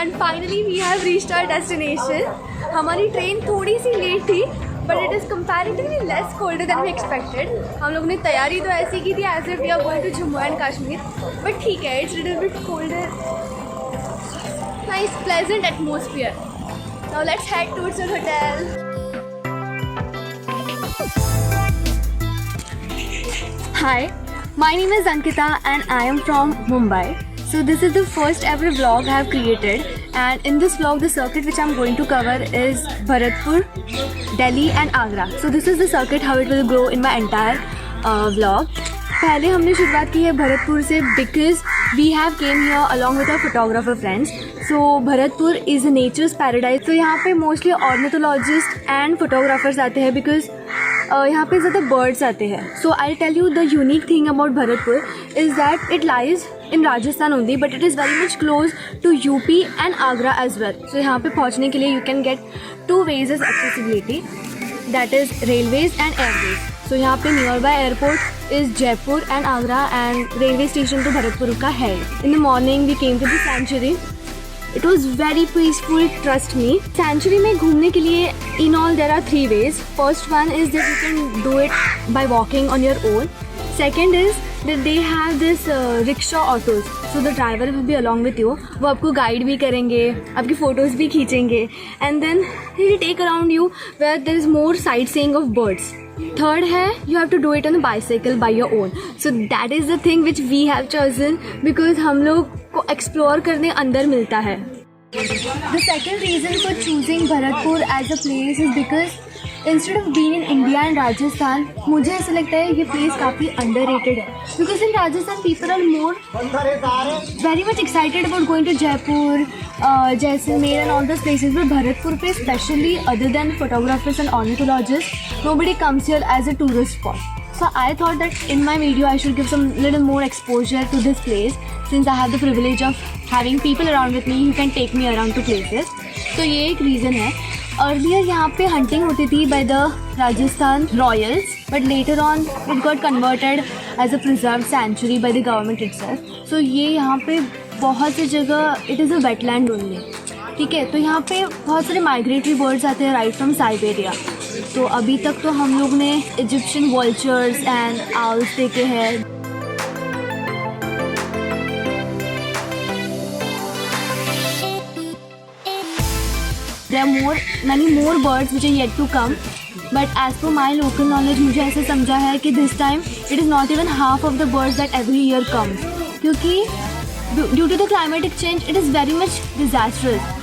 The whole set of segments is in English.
And finally we have reached our destination. हमारी train थोड़ी सी लेट थी but it is comparatively less colder than we expected. हम लोग ने तैयारी तो ऐसी की थी as if we are going to Jammu and Kashmir, but ठीक है, it's little bit colder, nice pleasant atmosphere. Now let's head towards our hotel. Hi, my name is Ankita and I am from Mumbai. So this is the first ever vlog I have created, and in this vlog the circuit which I am going to cover is Bharatpur, Delhi and Agra. So this is the circuit how it will go in my entire vlog. पहले हमने शुरुआत की है भरतपुर से because we have came here along with our photographer friends. So Bharatpur is a nature's paradise. तो यहाँ पे mostly ornithologists and photographers आते हैं because यहाँ पे ज़्यादा बर्ड्स आते हैं. So I tell you the unique thing about Bharatpur is that it lies in Rajasthan only, but it is very much close to UP and Agra as well. So यहाँ पे पहुँचने के लिए you can get 2 ways as accessibility, that is railways and airways. So यहाँ पे nearby airport is Jaipur and Agra, and railway station तो भरतपुर का है. In the morning we came to the sanctuary. It was very peaceful, trust me. Sanctuary में घूमने के लिए in all there are 3 ways. First one is that you can do it by walking on your own. Second is that they have this rickshaw autos. So the driver will be along with you. वो आपको guide भी करेंगे, आपकी photos भी खींचेंगे, and then he will take around you where there is more sightseeing of birds. Third है you have to do it on a bicycle by your own. So that is the thing which we have chosen because हम लोग को explore करने अंदर मिलता है. The second reason for choosing Bharatpur as a place is because instead of being in India and Rajasthan, मुझे ऐसा लगता है ये place काफ़ी underrated है. Because in Rajasthan people are more very much excited about going to Jaipur, Jaisalmer and all those places. But Bharatpur पे especially other than photographers and ornithologists, nobody comes here as a tourist spot. So I thought that in my video I should give some little more exposure to this place since I have the privilege of having people around with me who can take me around to places. तो ये एक reason है. Earlier यहाँ पे hunting होती थी by the Rajasthan Royals, but later on it got converted as a preserved sanctuary by the government itself. So ये यहाँ पे बहुत सी जगह it is a wetland only. ठीक है, तो यहाँ पे बहुत सारे माइग्रेटरी बर्ड्स आते हैं राइट फ्रॉम साइबेरिया. तो अभी तक तो हम लोग ने इजिप्शियन वल्चर्स एंड आउल्स देखे हैं. There are many more birds which are yet to come, but as per my local knowledge मुझे ऐसे समझा है कि this time it is not even half of the birds that every year comes, क्योंकि due to the climatic change it is very much disastrous.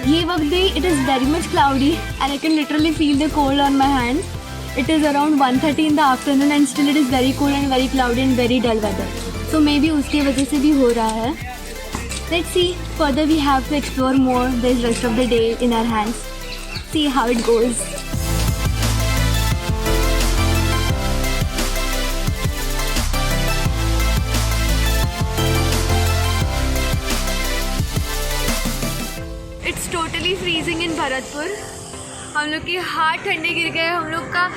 ये वक्त भी it is very much cloudy and I can literally feel the cold on my hands. It is around 1:30 in the afternoon and still it is very cold and very cloudy and very dull weather. So maybe उसकी वजह से भी हो रहा है. Let's see. Further we have to explore more. There's rest of the day in our hands. See how it goes. It's totally freezing in Bharatpur. हम लोग के हाथ ठंडे गिर गए, हम लोग का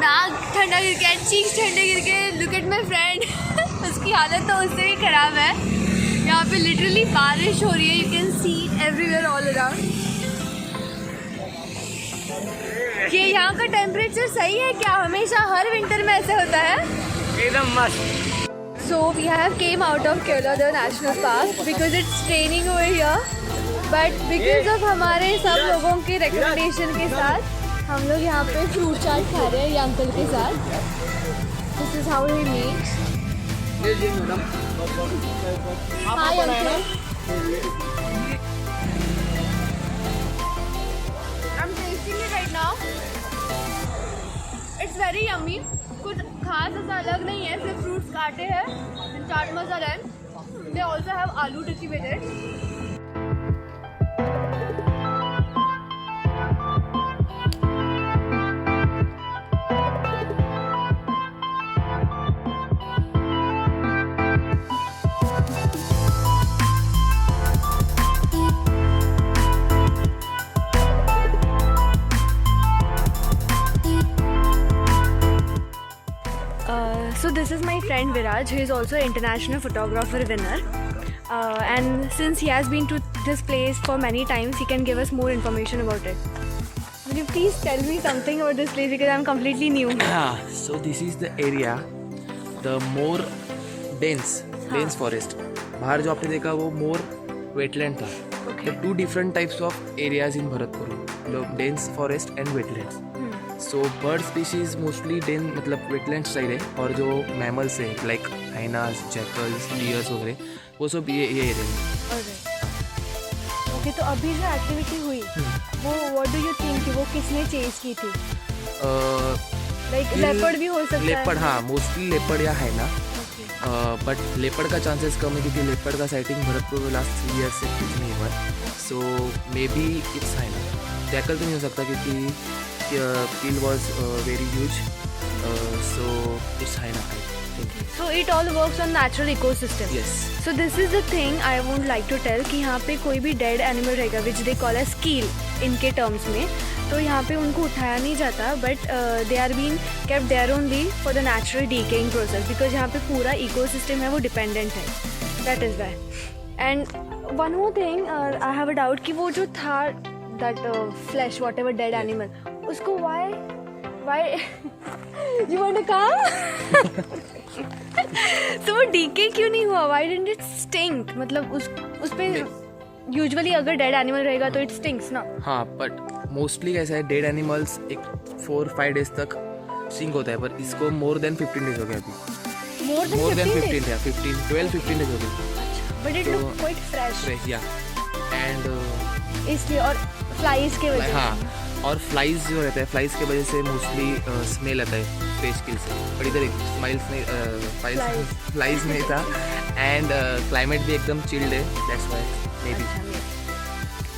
नाक ठंडा गिर गया, चीक्स ठंडे गिर गए. Look at my friend. उसकी हालत तो उससे भी ख़राब है. यहाँ पे लिटरली बारिश हो रही है. You can see everywhere all around. ये यहाँ का टेम्परेचर सही है क्या? हमेशा हर विंटर में ऐसे होता है. एकदम मस्त. So we have came out of Keoladeo national park because it's raining over here, but because of हमारे सब लोगों के रिकमेंडेशन के साथ हम लोग यहाँ पे फ्रूट चाट खा रहे हैं ये अंकल के साथ. This is how he makes. Hi uncle. I'm tasting it right now. It's very yummy. कुछ खास ऐसा अलग नहीं है, सिर्फ फ्रूट्स काटे हैं. चाट मसाला है. They also have आलू टिक्की with it. So this is my friend Viraj, who is also an international photographer winner. and since he has been to this place for many times, he can give us more information about it. Will you please tell me something about this place because I'm completely new. So this is the area, the more dense forest. बाहर जो आपने देखा वो more wetland था. Okay. The two different types of areas in Bharatpur, the dense forest and wetlands. So bird species mostly dense मतलब wetland side है, और जो mammals है like hyenas, jackals, deers वगैरह वो सब ये एरिया में. ओके, तो अभी जो एक्टिविटी हुई वो व्हाट डू यू थिंक वो किसने चेज की थी? लाइक लेपर्ड भी हो सकता है. लेपर्ड, हाँ, मोस्टली लेपर्ड या hyena. बट लेपर्ड का चांसेस कम है क्योंकि लेपर्ड का साइटिंग भरतपुर में लास्ट 3 ईयर्स से कुछ नहीं हुआ है. So maybe it's hyena. Jackal तो नहीं हो सकता क्योंकि kill was very huge. So it's hyena. So it all works on natural ecosystem. Yes. So this is the thing I would like to tell कि यहाँ पे कोई भी dead animal रहेगा which they call as keel इनके terms में, तो यहाँ पे उनको उठाया नहीं जाता but they are being kept there only for the natural decaying process because यहाँ पे पूरा ecosystem है वो dependent है. That is why. And one more thing, I have a doubt कि वो जो था that flesh whatever dead animal उसको why you want to come? तो वो डीके क्यों नहीं हुआ? Why didn't it stink? मतलब उस पे यूजुअली अगर डेड एनिमल रहेगा तो इट स्टिंक्स ना. हाँ, बट मोस्टली कैसा है, डेड एनिमल्स एक 4-5 डेज तक सिंक होता है, पर इसको मोर देन 15 डेज हो गए अभी. मोर देन 15 है, 12-15 डेज हो गए. But it look quite fresh. या एंड इसलिए और फ्लाइज के वजह. हाँ, और फ्लाइज जो रहता है, फ्लाइज के वजह से मोस्टली स्मेल आता है फेस किल से. बट इधर स्माइल्स नहीं, फ्लाइज नहीं था. एंड क्लाइमेट भी एकदम चिल्ड है. That's why may be.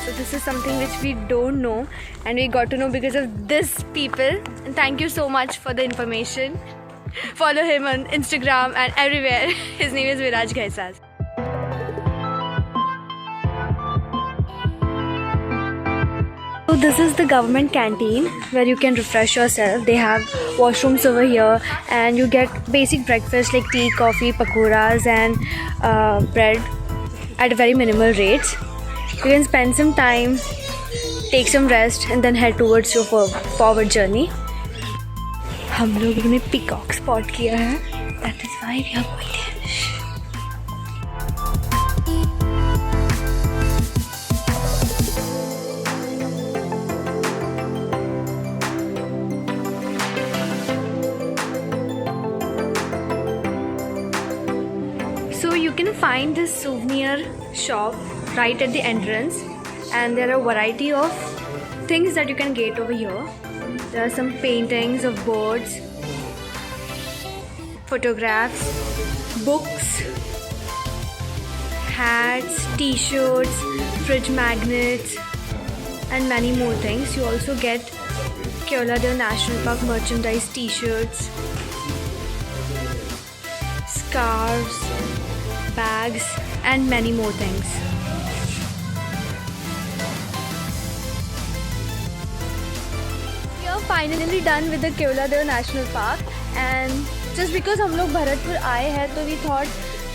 So this is something which we don't know and we got to know because of this people. And thank you so much for the information. Follow him on Instagram and everywhere. His name is Viraj Ghaisas. So this is the government canteen where you can refresh yourself. They have washrooms over here and you get basic breakfast like tea, coffee, pakoras and bread at very minimal rates. You can spend some time, take some rest and then head towards your forward journey. हम लोगों ने peacock spot किया है. That is why we are going there. So you can find this souvenir shop right at the entrance and there are a variety of things that you can get over here. There are some paintings of birds, photographs, books, hats, t-shirts, fridge magnets and many more things. You also get Keoladeo National Park merchandise, t-shirts, scarves, bags and many more things. We are finally done with the Keoladeo National Park and just because हम लोग भरतपुर आए हैं तो we thought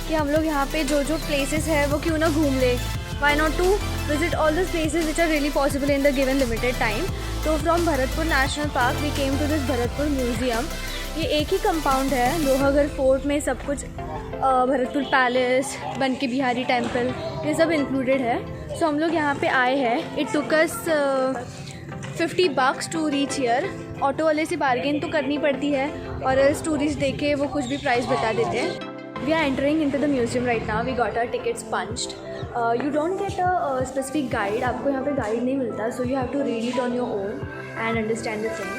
कि हम लोग यहाँ पे जो जो places है वो क्यों ना घूम ले. Why not to visit all those places which are really possible in the given limited time. So from Bharatpur National Park we came to this Bharatpur Museum. ये एक ही कंपाउंड है. लोहागढ़ फोर्ट में सब कुछ, भरतपुर पैलेस, बनके बिहारी टेम्पल, ये सब included है. सो हम लोग यहाँ पे आए हैं. It took us $50 to reach here. Auto वाले से बार्गेन तो करनी पड़ती है और टूरिस्ट देखे वो कुछ भी प्राइस बता देते हैं. We are entering into the museum right now. We got our tickets punched. You don't get a specific guide. आपको यहाँ पे गाइड नहीं मिलता. So you have to read it on your own and understand the thing.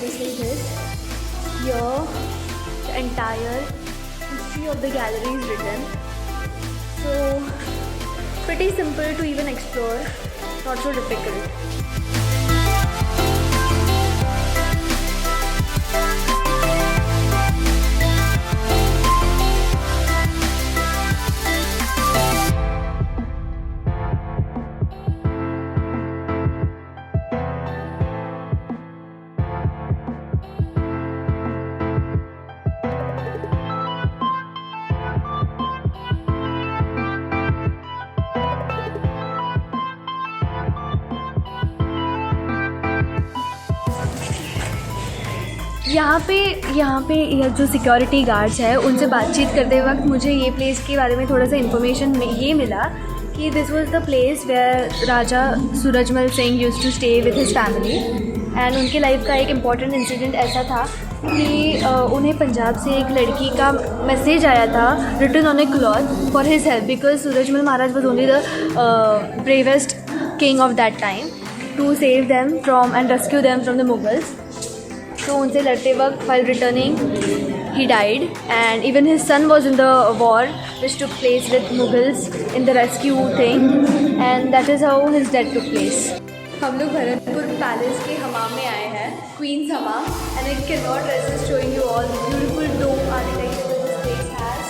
Just like this. Here, the entire history of the gallery is written. So, pretty simple to even explore, not so difficult. यहाँ पे ये जो security guards है उनसे बातचीत करते वक्त मुझे ये प्लेस के बारे में थोड़ा सा इन्फॉर्मेशन ये मिला कि this was the place where Raja Surajmal Singh used to stay with his family. And उनके लाइफ का एक इम्पॉर्टेंट इंसिडेंट ऐसा था कि उन्हें पंजाब से एक लड़की का मैसेज आया था written on a cloth for his help, because Surajmal Maharaj was only the bravest king of that time to save them from and rescue them from the Mughals. तो उनसे लड़ते वक्त while returning he died and even his son was in the war which took place with Mughals in the rescue thing and that is how his death took place. हम लोग Bharatpur palace के हमाम में आए हैं, queen's Hamam, and I cannot resist showing you all the beautiful dome architecture that this place has.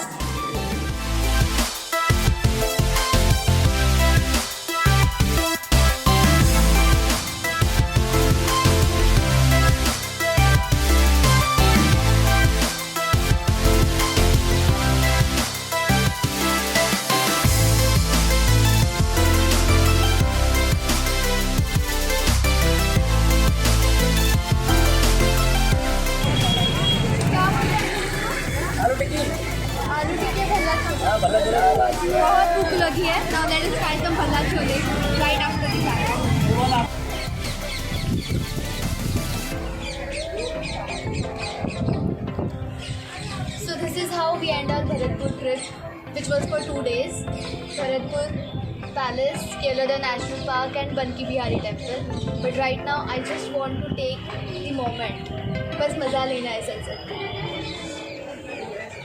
आलू टिक्की भल्ला छोले बहुत भूख लगी है। Now let us try some bhalla chole right after the chai. So this is how we end our Bharatpur trip, which was for 2 days. Bharatpur Palace, Keoladha National Park and Banki Bihari Temple. But right now I just want to take the moment. बस मज़ा लेना है sunset.